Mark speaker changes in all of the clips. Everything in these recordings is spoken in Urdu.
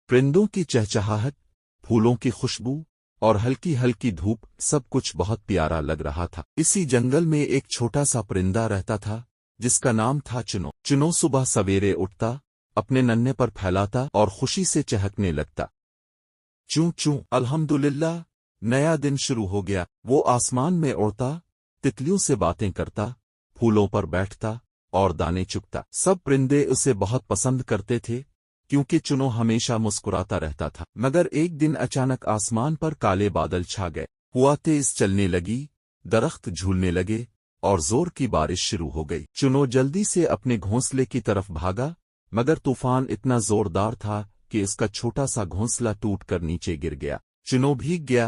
Speaker 1: پرندوں کی چہچہاہٹ، پھولوں کی خوشبو اور ہلکی ہلکی دھوپ سب کچھ بہت پیارا لگ رہا تھا۔ اسی جنگل میں ایک چھوٹا سا پرندہ رہتا تھا جس کا نام تھا چنو۔ چنو صبح سویرے اٹھتا، اپنے ننھے پر پھیلاتا اور خوشی سے چہکنے لگتا۔ چوں چوں، الحمدللہ، نیا دن شروع ہو گیا۔ وہ آسمان میں اڑتا، تتلیوں سے باتیں کرتا، پھولوں پر بیٹھتا اور دانے چگتا۔ سب پرندے اسے بہت پسند کرتے تھے کیونکہ چنو ہمیشہ مسکراتا رہتا تھا۔ مگر ایک دن اچانک آسمان پر کالے بادل چھا گئے، ہوا تیز چلنے لگی، درخت جھولنے لگے اور زور کی بارش شروع ہو گئی۔ چنو جلدی سے اپنے گھونسلے کی طرف بھاگا، مگر طوفان اتنا زوردار تھا کہ اس کا چھوٹا سا گھونسلہ ٹوٹ کر نیچے گر گیا۔ چنو بھیگ گیا،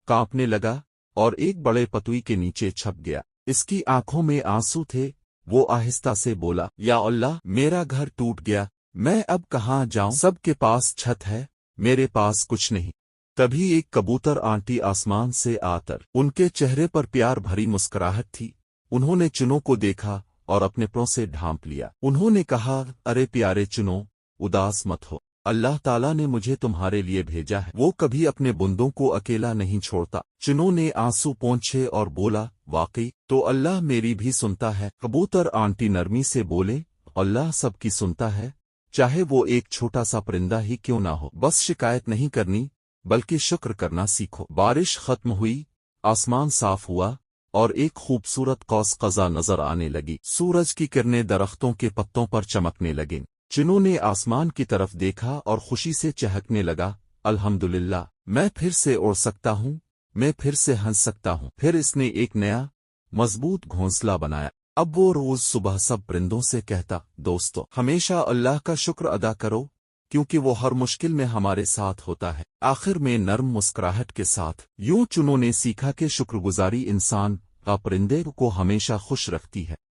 Speaker 1: کانپنے لگا اور ایک بڑے پتوئی کے نیچے چھپ گیا۔ اس کی آنکھوں میں آنسو تھے۔ وہ آہستہ سے بولا، یا اللہ، میرا گھر ٹوٹ گیا، میں اب کہاں جاؤں؟ سب کے پاس چھت ہے، میرے پاس کچھ نہیں۔ تبھی ایک کبوتر آنٹی آسمان سے آتر، ان کے چہرے پر پیار بھری مسکراہٹ تھی۔ انہوں نے چنو کو دیکھا اور اپنے پروں سے ڈھانپ لیا۔ انہوں نے کہا، ارے پیارے چنو، اداس مت ہو، اللہ تعالیٰ نے مجھے تمہارے لیے بھیجا ہے، وہ کبھی اپنے بندوں کو اکیلا نہیں چھوڑتا۔ چنو نے آنسو پونچھے اور بولا، واقعی تو اللہ میری بھی سنتا ہے۔ کبوتر آنٹی نرمی سے بولے، اللہ سب کی سنتا ہے، چاہے وہ ایک چھوٹا سا پرندہ ہی کیوں نہ ہو۔ بس شکایت نہیں کرنی بلکہ شکر کرنا سیکھو۔ بارش ختم ہوئی، آسمان صاف ہوا اور ایک خوبصورت قوس قزح نظر آنے لگی۔ سورج کی کرنیں درختوں کے پتوں پر چمکنے لگیں۔ چنو نے آسمان کی طرف دیکھا اور خوشی سے چہکنے لگا، الحمدللہ، میں پھر سے اڑ سکتا ہوں، میں پھر سے ہنس سکتا ہوں۔ پھر اس نے ایک نیا مضبوط گھونسلہ بنایا۔ اب وہ روز صبح سب پرندوں سے کہتا، دوستو، ہمیشہ اللہ کا شکر ادا کرو کیونکہ وہ ہر مشکل میں ہمارے ساتھ ہوتا ہے۔ آخر میں نرم مسکراہٹ کے ساتھ یوں چنو نے سیکھا کہ شکر گزاری انسان کا پرندے کو ہمیشہ خوش رکھتی ہے۔